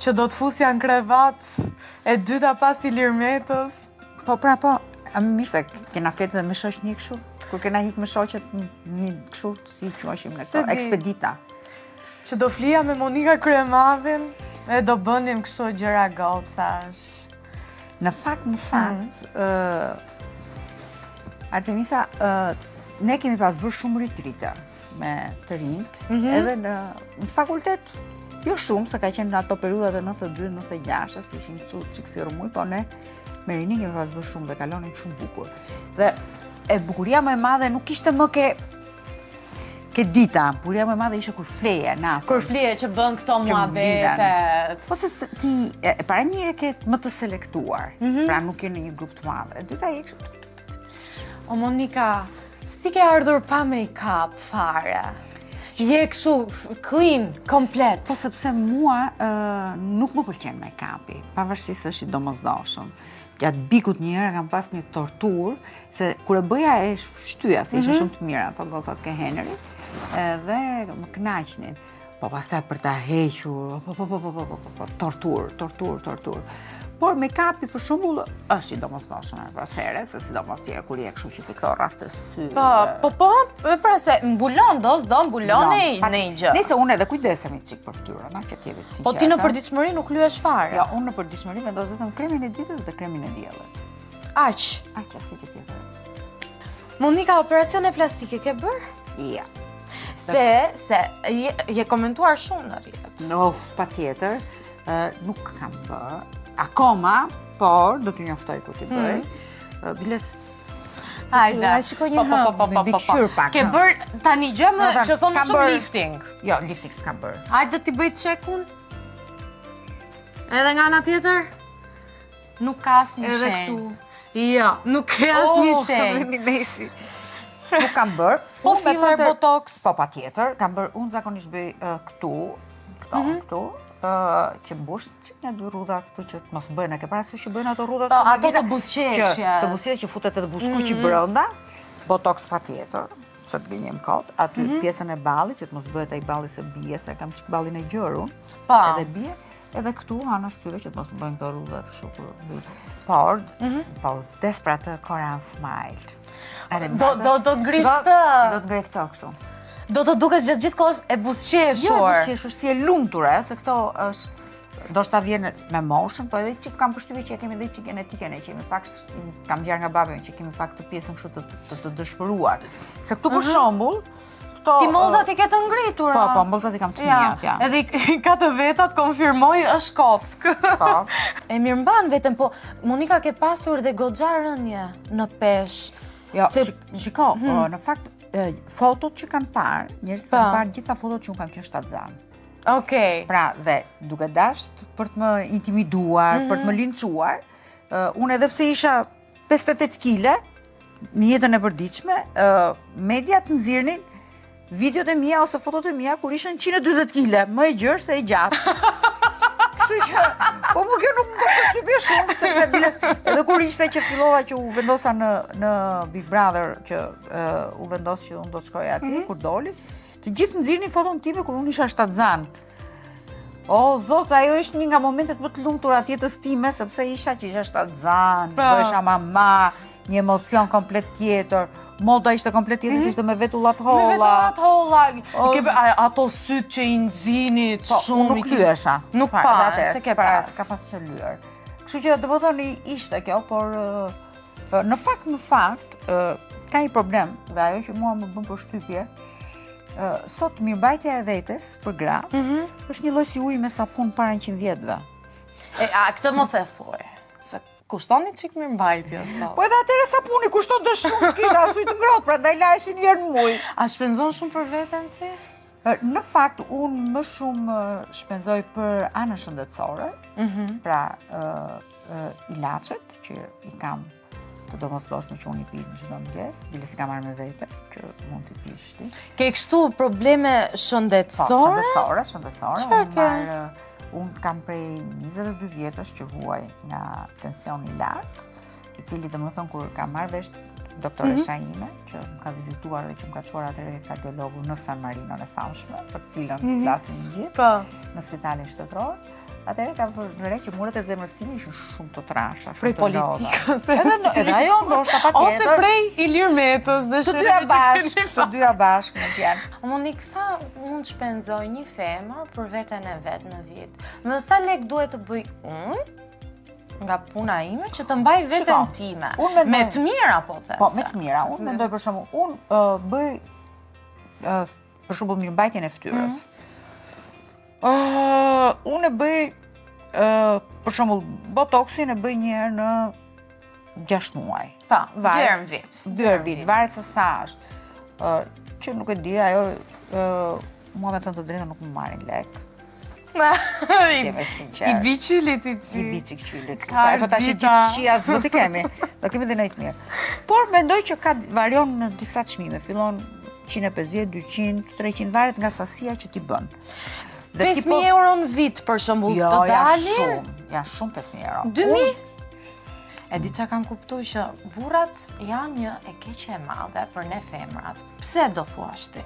që do të fusja në krevat, e dyta pas i Lirmetës. Po, a më mirë se kena fletë dhe me shoqë një këshu, kur kena hikë me shoqët një këshu, si quashim në këto, ekspedita. Që do flija me Monika Kryemavin, e do bënim kështu gjëra gocash. Në fakt, Artemisa, ne kemi pas bërë shumë ritrite me të rinjt, edhe në fakultet, jo shumë, se ka qenë në ato periudat e 92-96, si ishin qikë si rëmuj, po ne me rinin kemi pas bërë shumë dhe kalonin shumë bukur. Dhe e bukuria më e madhe nuk ishte më ke dita, bukuria më e madhe ishte kur fleje, natën. Kur fleje që bën këto muhabetet. Po se ti, para njëre ke më të selektuar, pra nuk je në një grup të madhe. Dyta je kështu. O Monika, si ke ardhur pa make-up fare? Je kështu clean, komplet. Po sepse mua nuk më pëlqen make-upi, pavarësisht se është i domosdoshëm. Gjatë bikut një herë kam pas një tortur, se kur e bëja e shtyja, se ishe shumë të mira ato gocat ke Henry, dhe më kënaqnin. Po pastaj për ta hequr, tortur. Por make-upi për shembull është i domosdoshëm pas here, se sidomos kur je kështu që të këto rreth të sy. Po, pra se mbulon, do mbulon e një gjë. Nëse unë edhe kujdesemi çik për fytyrën, që t'jeve të sinqertë. Po ti në përditshmëri nuk lyesh fare. Jo, unë në përditshmëri vendos vetëm kremin e ditës dhe kremin e diellit. Aq si që tjetër. Monika, operacione plastike ke bërë? Ja. Se je komentuar shumë në rrjet. Patjetër, nuk kam bërë. Akoma, por do t'u njoftoj ku t'i bëj. Biles... Hajde. Shikoj një me bikëshyr pak. Ke bërë tani gjë më që thonë shumë lifting. Jo, lifting s'kam bërë. Hajde t'i bëj çekun. Edhe nga ana tjetër? Nuk ka asnjë shenjë. Edhe këtu. Jo, nuk ka asnjë shenjë. Dhe mi mesi. Nuk kam bërë. Po filler botox. Po patjetër, kam bërë, unë zakonisht bëj këtu, që mbush një dy rrudha këtu që të mos bëjnë, ke parasysh që bëjnë ato rrudha ato të buzëqeshjes. Të buzëqeshjes që futet edhe buzëkuqi brenda, botox patjetër, se të gënjem kot, aty pjesën e ballit që të mos bëhet ai balli se bie, se kam çik ballin e gjërun, edhe bie, edhe këtu ana shtyre që të mos bëjnë këto rrudhat kështu por, vdes për atë Korean Smile. Do ngrish këtë. Do të ngrej këto kështu. Do të dukesh gjatë gjithë kohës e buzëqeshur. Jo, buzëqeshur, si e lumtur, se këto është, do shta vjen me moshën, po edhe që kam përshtypje që kemi dhe që genetike ne, që kemi pak, kam gjarë nga babi, që kemi pak të pjesën kështu të dëshpëruar. Se këtu për shembull, ti mollzat i ke të ngritura. Po, mollzat i kam të mjat, ja. Edhe ka të vetat konfirmoj është kock. E mirë mban vetëm, po Monika ke pasur dhe goxha rënje në peshë. Jo, shiko, në fakt, fotot që kanë parë, njerëzit kanë parë gjitha fotot që unë kam qenë shtatzan. Okej. Pra, dhe duke dasht për të më intimiduar, për të më linçuar, unë edhe pse isha 58 kg, në jetën e përditshme, mediat nxirrnin videot e mia ose fotot e mia kur ishin 140 kg, më e gjerë se e gjatë. Kështu që, po më kjo nuk më përshtypje shumë, sepse biles, edhe kur ishte që fillova që u vendosa në Big Brother, që u vendos që unë do të shkoj ati, kur doli, të gjithë nxirrnin foton time kur unë isha shtatzan. O, zot, ajo ishte një nga momentet më të lumtura të jetës time, sepse isha që isha shtatzan, bëhesha mama, një emocion komplet tjetër, moda ishte komplet tjetër, se ishte me vetullat holla. Me vetullat holla, ato sytë që i nxinit shumë. Po, nuk lyesha. Nuk pa, se ke pas. Ka pas që lyer. Kështu që të thoni ishte kjo, por në fakt, ka një problem, dhe ajo që mua më bën përshtypje, sot mirëmbajtja e vetes për gra, është një lloj si ujë me sapun para 100 vjetëve. Këtë mos e thuaj. Kushtoni çik mirëmbajtje sot. Po edhe atëre sapuni kushton të shumë, s'kishte as ujë të ngrohtë, prandaj laheshin një herë në muj. A shpenzon shumë për veten si? Në fakt, unë më shumë shpenzoj për anën shëndetësore, pra ilaçet që i kam të domosdoshme që unë i pi në çdo mëngjes, bile si kam marrë me vete, që mund t'i pish ti. Ke kështu probleme shëndetësore? Po, shëndetësore. Unë kam prej 22 vjetësh që vuaj nga tensioni lartë, i cili dhe më thënë kur kam marrë vesh doktoresha ime, që më ka vizituar dhe që më ka çuar atëherë ke kardiologu në San Marino në famshme, për cilën flasin gjithë, në spitalin shtetëror, atëherë kam vënë re që muret e zemrës time ishin shumë të trasha, Prej shumë të lodha. politikës. Edhe ajo ndoshta patjetër. Ose prej Ilir Metës dhe Të dyja bashkë në fjalë. Monik, sa mund shpenzoj një femër për veten e vet në vit? Me sa lek duhet të bëj unë nga puna ime që të mbaj veten time? Me të mira po them. Po, me të mira. Unë mendoj për shembull, unë bëj për shembull mirëmbajtjen e fytyrës. Unë e bëj për shembull botoksin e bëj një herë në 6 muaj. Pa, dherën vit. Dherën vit, varet se sa është. Që nuk e di, ajo mua me thënë të drejtën nuk më marrin lek. I bi qylit i qi. I bi qylit. Po tash gjithë qia zoti kemi. Do kemi dhe nejtë mirë. Por mendoj që varion në disa çmime. Fillon 150, 200, 300, varet nga sasia që ti bën. 5.000 euro në vit për shembull të dalin? Janë shumë 5.000 euro. 2.000? E di që kam kuptu që burrat janë një e keqe e madhe për ne femrat. Pse do thuash ti?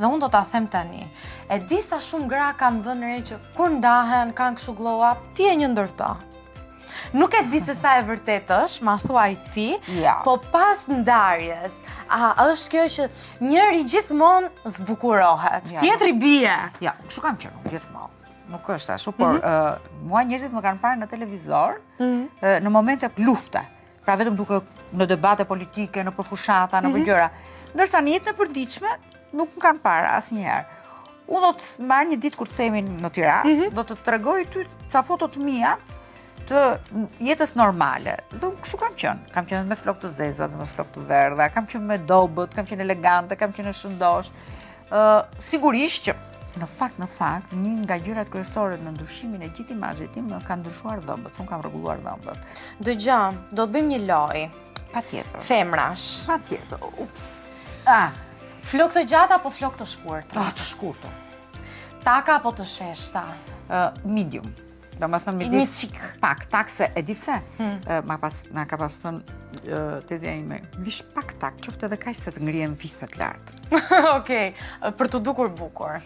Dhe unë do t'a them tani. E di sa shumë gra kanë vënë re që kur ndahen, kanë kështu glow up, ti e një ndërto. Nuk e di se sa e vërtet është, ma thuaj ti, po pas ndarjes, është kjo që njëri gjithmonë zbukurohet, tjetri bie. Ja, kështu kam qenë gjithmonë. Nuk është ashtu, por mua njerëzit më kanë parë në televizor në momente lufte. Pra vetëm duke në debate politike, në përfushata, në përgjëra. Ndërsa në jetën e përditshme nuk më kanë parë asnjëherë. Unë do të marr një ditë kur të themi në Tiranë, do të tregoj ty ca foto të mia të jetës normale. Do kështu kam qenë. Kam qenë me flokë të zeza, me flokë të verdha, kam qenë me dobët, kam qenë elegante, kam qenë shëndosh. Sigurisht që në fakt, një nga gjërat kryesore në ndryshimin e gjithë imazhit tim ka ndryshuar dhëmbët, unë kam rregulluar dhëmbët. Dëgjoj, do të bëjmë një lojë. Patjetër. Femrash. Patjetër. Ups. Flokë të gjata apo flokë të shkurtra? Të shkurtra. Taka apo të sheshta? Medium. Do më thënë një qik. Pak, takse, e di pse? Na ka pas thënë tezja ime, vish pak tak, qoftë edhe kaq se të ngrihen vithet lart. Okej, për të dukur bukur.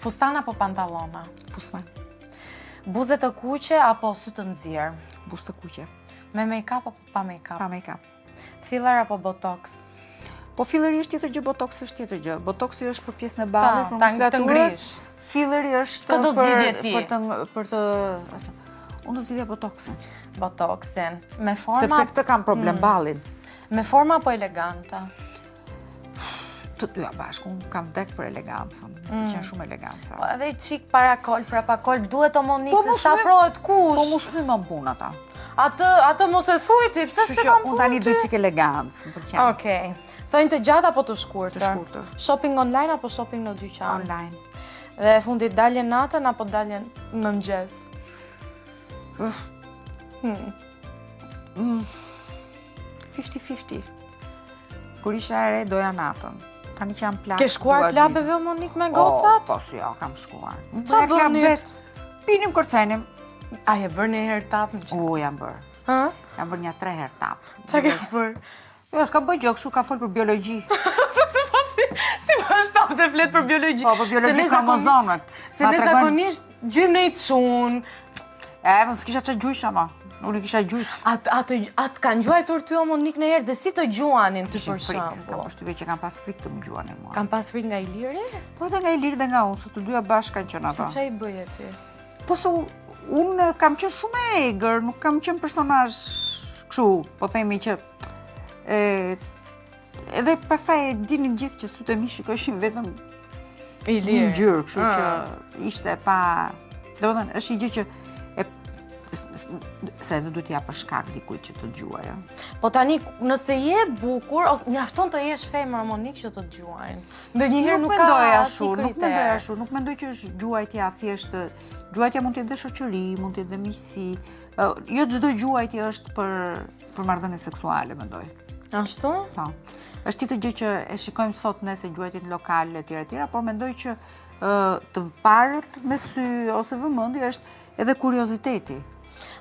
Fustan apo pantallona? Fustan. Buzë të kuqe apo sy të nxjerr? Buzë të kuqe. Me make-up apo pa make-up? Pa make-up. Filler apo botox? Po filleri është tjetër gjë, botox është tjetër gjë. Botoxi është për pjesën e ballit, për muskulaturën. Filleri është për të unë do zgjidhja botoxin. Botoxin. Me forma sepse këtë kam problem ballin. Me forma apo eleganta? Të dyja bashkë, unë kam dek për elegancën. Të qenë shumë eleganca. Po edhe qik para kolb, prapa kolb, duhet o Monikë se stafrohet kush. Po mos më më pun ata. Atë mos e thuj ti, pse s'te kam punë? Unë tani do qik elegancë, më pëlqen. Okej. Thojnë të gjatë apo të shkurtër? Të shkurtër. Shopping online apo shopping në dyqan? Online. Dhe fundit dalje natën apo dalje në mëngjes? 50-50. Kur isha e re doja natën. Tani që jam plak. Ke shkuar klubeve o Monikë me gocat? Po, si jo, kam shkuar. Qa bënit? Pinim kërcenim. A je bërë një herë tap në qëtë? Jam bërë. Jam bërë një 3 herë tap. Qa ke bërë? Jo, s'kam bëjë gjë, kështu ka folë për biologji. Si më është tap të fletë për biologji? Po, për biologji kromozomët. Se ne zakonisht gjymë në i të shunë. Më s'kisha që gjujsha, ma. Unë i kisha gjujt. Atë kanë gjuajtur ty o Monikë në herë dhe si të gjuanin të për shembull? Kam përshtypje që kam pas frikë të më gjuanin mua. Kam pas frikë nga Iliri? Po edhe nga Iliri dhe nga unë, se të dyja bashkë kanë qenë ata. Se që i bëje ti? Po se unë kam qenë shumë e egër, nuk kam qenë personazh kështu, po themi që edhe pastaj e dinin gjithë që sytë e mi shikojshin vetëm Iliri. Një ngjyrë, kështu që ishte pa, domethënë është një gjë që se edhe duhet ja për shkak dikujt që të dëgjojë. Po tani, nëse je bukur, ose mjafton të jesh femër Monikë që të dëgjojnë. Ndonjëherë nuk ka asnjë kriter. Nuk mendoj që është gjuajtja thjesht. Gjuajtja mund të jetë dhe shoqëri, mund të jetë dhe miqësi. Jo çdo gjuajtje është për marrëdhënie seksuale, mendoj. Ashtu? Po. Është tjetër gjë që e shikojmë sot nëse gjuajtjet lokale etj, por mendoj që të parët me sy ose vëmendje është edhe kurioziteti.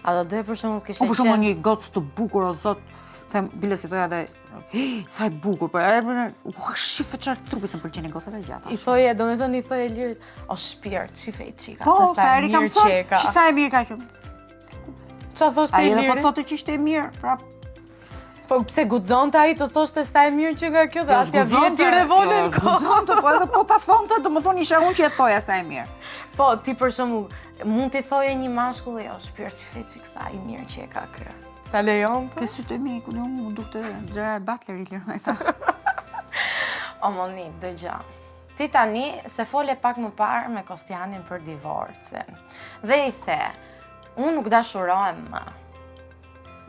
A do dhe për shembull kishe për shembull një gocë të bukur o zot, them, bile si thoja dhe, sa e bukur, po shife çfarë trupi se më pëlqenin gosat e gjata. I thoje, do me thënë i thoje Lirit, o shpirt, shife i qika, Po, të sa sta eri kam mirë thënë, qeka. sa e mirë ka qenë. Qa thoshte Ai i edhe po Lirit? thotë që ishte e mirë, prap. Po pse guxonte ai të thoshte sta e mirë që nga kjo dhe asja vjen ti revolën ko. Guxonte, po edhe po ta thonte, domethënë isha unë që e thoja sa e mirë. Po, ti për shembull, mund t'i thoje një mashkull, jo, shpirt shife qika i mirë që e ka kë. Ta lejon të? Ke sytë e mi, ku ne unë dukte Gerard Butler i Lirmeta. O Monik, dëgja. Ti tani se fole pak më parë me Kostianin për divorcin. Dhe i the, unë nuk dashurohem më.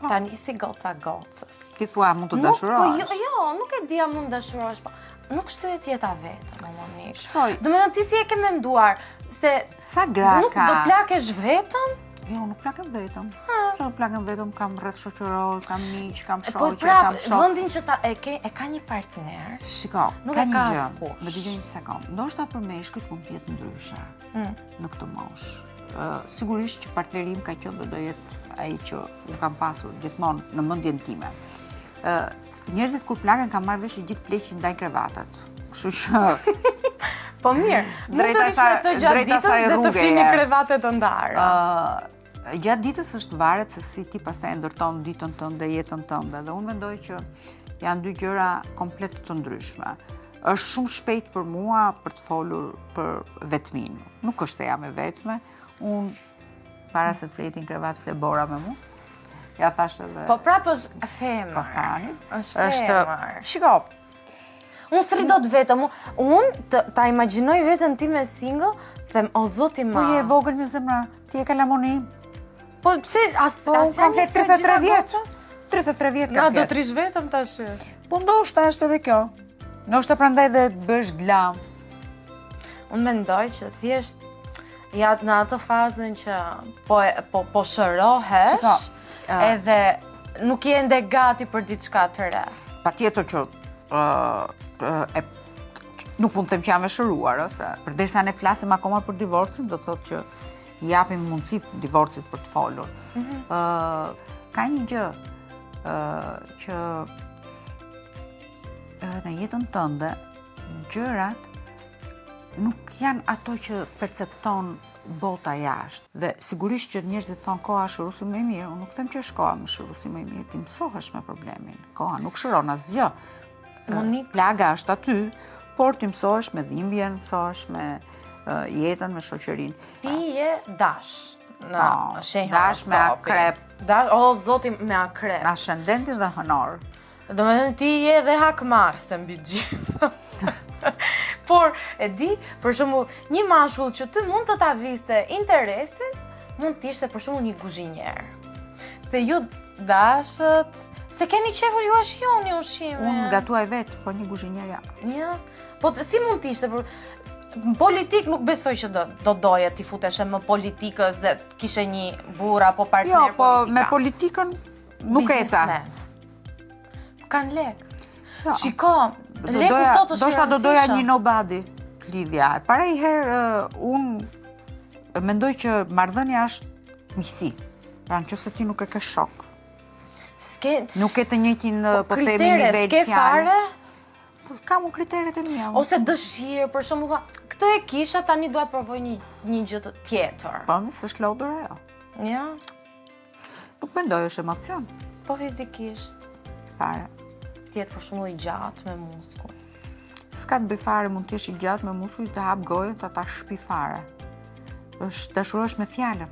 Tani si goca gocës. Ti thua mund të Po dashurohesh. jo, nuk e dia mund dashurohesh, po nuk shtohet jeta vetëm, o Monik. Shkoj. Do me thënë ti si e ke menduar se Sa gra nuk ka? do plakesh vetëm? Jo, nuk plakem vetëm. Se nuk plakem vetëm, kam rreth shoqëror, kam miq, kam Po shoqe, prap, kam shok. vendin që e ka një partner. Shiko, Nuk ka e një ka gjë. askush. Më dëgjoj një sekond. Ndoshta për meshkujt mund të jetë ndryshe në këtë moshë. Sigurisht që partneri im ka qenë dhe do jetë ai që unë kam pasur gjithmonë në mendjen time. Njerëzit kur plaken kanë marrë vesh që gjithë pleqin ndaj krevatat. Kështu që Po mirë, mund të Drejta rish me të gjatë drejta ditës saj dhe të rruge fini je. krevate të ndara. Gjatë ditës është varet se si ti pastaj ndërton ditën tënde, jetën tënde dhe unë mendoj që janë dy gjëra komplet të ndryshme. Është shumë shpejt për mua për të folur për vetmin. Nuk është se jam e vetme. Unë para se të fletin krevat fle Bora me mua. Ja thash edhe Po prap është femër. Kostanit. Është femër. Shiko, Unë s'ri do të vetëm, unë ta imagjinoj veten ti me single, them o zoti po ma. je e vogël me zemra. Ti e kalamoni. Po pse Po unë kam flet 33 vjet. 33 vjet Na kam do flet. të rish vetëm tash. Po ndoshta është edhe kjo. Ndoshta prandaj dhe bësh glam. Unë mendoj që thjesht ja në atë fazën që po shërohesh, Shiko, edhe nuk je ende gati për diçka të re. Patjetër që nuk mund të them që jam e shëruar, ose përderisa ne flasim akoma për divorcin, do të thotë që i japim mundësi divorcit për të folur. Ka një gjë që në jetën tënde gjërat nuk janë ato që percepton bota jashtë. Dhe sigurisht që njerëzit thonë koha është shëruesi më i mirë, unë nuk them që është koha më shëruesi më i mirë, ti mësohesh me problemin. Koha nuk shëron asgjë. Plaga është aty, por ti mësohesh me dhimbjen, mësohesh me jetën, me shoqërinë. Ti je dash në shenjë dash me akrep. Dash, o zoti me akrep. Ascendentin dhe hënor. Do me thënë ti je dhe hakmars të mbi gjithë. Por, e di, për shembull, një mashkull që ty mund të ta vite interesin, mund të ishte për shembull një kuzhinier. Se ju dashët, se keni qefur ju shijoni ushqime. Unë gatuaj vetë, po një kuzhinier ja. Ja. Po si mund të ishte? Politik nuk besoj që do doje ti futeshe më politikës dhe kishe një burr apo partner politika. Jo, po me politikant. politikën nuk eca. Kanë lek. Jo. Shiko, leku sot është Doshta do doja një nobody lidhja. Para i herë unë mendoj që marrëdhënia është miqësi. Pra nëse ti nuk e ke shok. Nuk e të njëjtin po themi nivel s'ke fare? Po kam unë kriteret e mia. Ose dëshirë, për shembull, këtë e kisha, tani dua të provoj një gjë tjetër. Po s'është lodër ajo. Ja. Nuk mendoj është emocion. Po fizikisht. Fare. Tjetë për shembull i gjatë me muskuj. S'ka të bëj fare, mund të jesh i gjatë me muskuj, të hap gojën, ta shpi fare. Është dashurohesh me fjalën.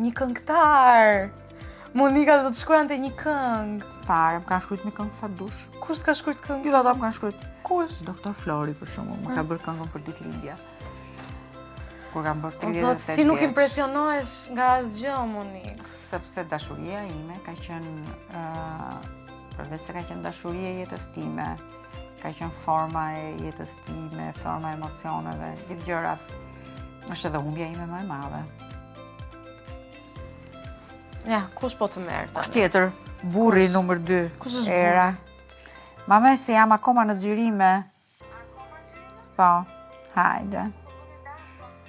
Një këngëtar. Monika do të shkruante një këngë. Fare, më kanë shkruajt një këngë sa dush. Kush ka shkruajt këngë? Gjithë ata më kanë shkruajt. Kush? Doktor Flori për shembull, më ka bërë këngën për ditëlindje. Kur kam bërë 38 vjeç. Ti nuk impresionohesh nga asgjë, Monik. Sepse dashuria ime ka qenë përveç se ka qenë dashuria e jetës time, ka qenë forma e jetës time, forma e emocioneve, gjithë gjërat. Është edhe humbja ime më e madhe. Ja, kush po të merr tani? Kush tjetër? Burri numër 2. Kush është Era. Mame, se jam akoma në xhirime. Po, hajde.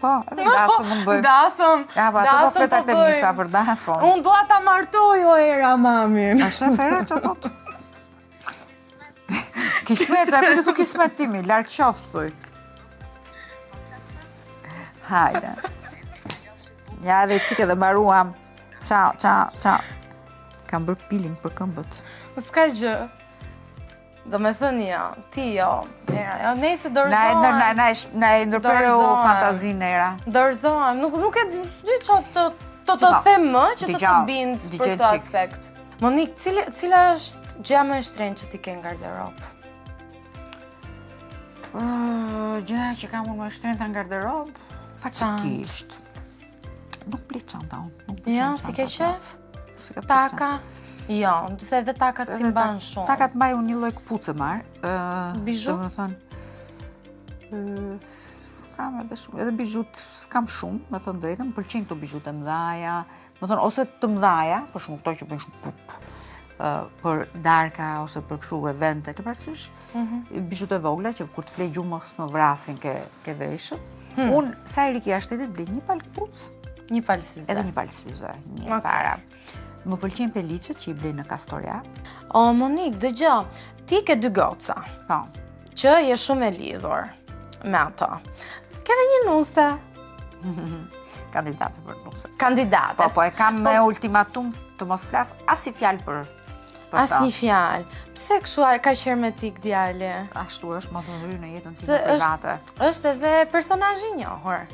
Po, edhe dasëm mund bëjmë. Dasëm. Ja, po, ato po fletar të misa për dasëm. Unë dua ta martoj o Era mamin. A shef Era që thotë? Kismet, a këtë thu kismet timi, larkë qoftë, thuj. Hajde. Ja, dhe qike dhe mbaruam. Ciao. Kam bërë peeling për këmbët. S'ka gjë. Do me thënë ja, ti jo, era, jo, nejse dorëzohem. Na e ndërpreu fantazinë era. Dorëzohem, nuk e di që të them më, që të bindë për këtë aspekt. Monik, cila është gjëja më e shtrenjtë që ti ke në garderobë? Gjëja që kam unë më e shtrenjtë në garderobë? Faktikisht. Nuk ble çanta unë. Ja, si ke qef? Taka? Jo, se edhe takat si mban shumë. Takat mbaj unë një lloj këpucë marr. Bizhu? Do të thënë, s'kam edhe shumë, edhe bizhut s'kam shumë, me thënë drejtën, më pëlqejnë këto bizhut e mëdhaja, me thënë ose të mëdhaja, për shumë këto që bëjnë shumë pup, për darka ose për kështu evente, ke parasysh, bizhut e vogla që kur të flej gjumë mos më vrasin ke veshët. Unë sa i rikja shtetit blej një palë këpucë, një palë syze. edhe një palë syze, një para. Më pëlqejnë pelicet që i blej në Kastoria. O, Monik, dëgjoj, ti ke 2 goca, Po. që je shumë e lidhur me ato. Ke dhe një nuse. Kandidate për nuse. Kandidate. Po, e kam me ultimatum të mos flas as i fjalë për ta. As një fjalë. Pse kështu ka hermetik djali? Ashtu është më të ndry në jetën time private. Është edhe personazh i njohur.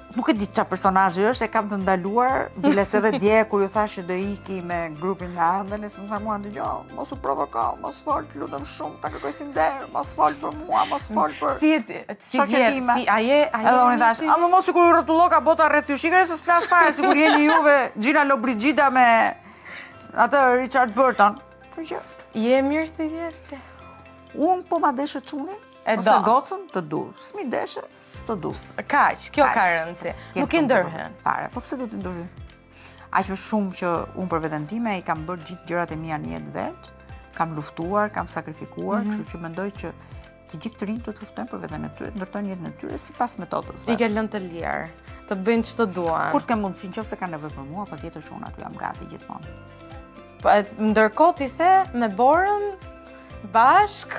Nuk e di çfarë personazhi është, e kam të ndaluar, biles edhe dje kur ju thash që do iki me grupin me Andenes, më tha mua dëgjoj, mos u provoka, mos fol, lutem shumë, ta kërkoj si nder, mos fol për mua, mos fol për Si aje edhe unë i thash, ama mos sikur u rrotulloka bota rreth ju, shikoj se s'flas fare, sikur jeni juve Gina Lollobrigida me atë Richard Burton. Kështu që je mirë si vjerë. unë po ma deshe çunin, ose gocën të du, s'mi deshe, s'të du. Kaq, kjo ka rëndësi. Nuk i ndërhyn. Fare, po pse do t'i ndërhyn? Aq më shumë që unë për veten time i kam bërë gjithë gjërat e mia në jetë vet, kam luftuar, kam sakrifikuar, kështu që mendoj që të gjithë të rinjtë të luftojnë për veten e tyre, ndërtojnë jetën e tyre sipas metodës vet. I ke lënë të lirë, të bëjnë ç'të duan. Kur të kem mundësi, nëse kanë nevojë për mua, patjetër që unë aty jam gati gjithmonë. Ndërkohë ti the me Borën bashk,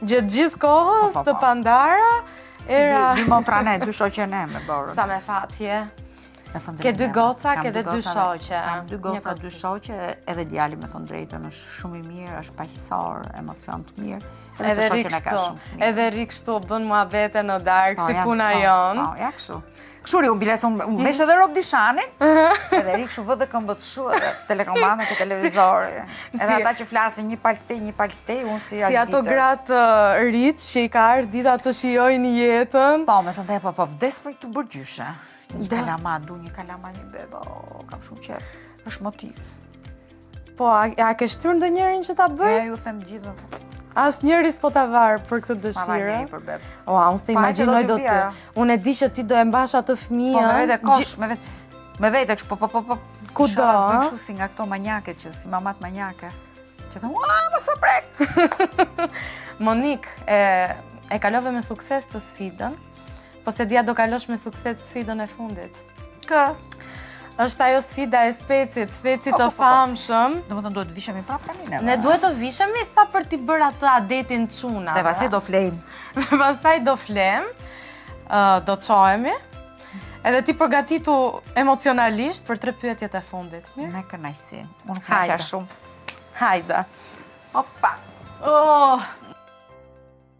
gjatë gjithë kohës të Pandara, era... Si Montrane, 2 shoqe ne me Borën. Sa me fatje. Ke 2 goca, ke dhe 2 shoqe. Kam 2 goca, 2 shoqe, edhe djali me thonë drejtën, është shumë i mirë, është paqësor, emocion të mirë. Edhe ri kështu, edhe ri kështu, bën muhabete në darkë, si puna jonë. Po, ja kështu. Këshuri, unë biles, unë vesh edhe Rob Dishanin, edhe ri kështu vëdhe këmbët shu, edhe telekomanda ke televizori. Edhe ata që flasin një palë këtej, unë si Si ato gratë rritë që i ka ardhur dita të shijojnë jetën. Po, me thënë të po vdes për të bërë gjyshe. Një kalama, du një kalama, një beba, kam shumë qef, është motiv. Po, a ke shtyrë ndonjërin që ta bëj? Ju them gjithë. As njëri s'po ta varë për këtë dëshirë. Unë s'te imagjinoj do të... Unë e di që ti do e mbash atë fëmijën... Po, me vete kosh, me vete kështu, po. Ku do? Sharas bëjnë kështu si nga këto manjake që, si mamat manjake. Që thëmë, mos më prek! Monik, e kalove me sukses të sfidën, po se dia do kalosh me sukses sfidën e fundit. Kë? Është ajo sfida e Specit të famshëm. Do më thënë duhet vishemi prapë tani neve. Ne duhet të vishemi sa për t'i bërë atë adetin çuna. Dhe pastaj do flejmë. Pastaj do flem, do çohemi. Edhe ti përgatitu emocionalisht për 3 pyetjet e fundit. Mirë? Me kënaqësi. Unë kënaqa shumë. Hajde. Opa.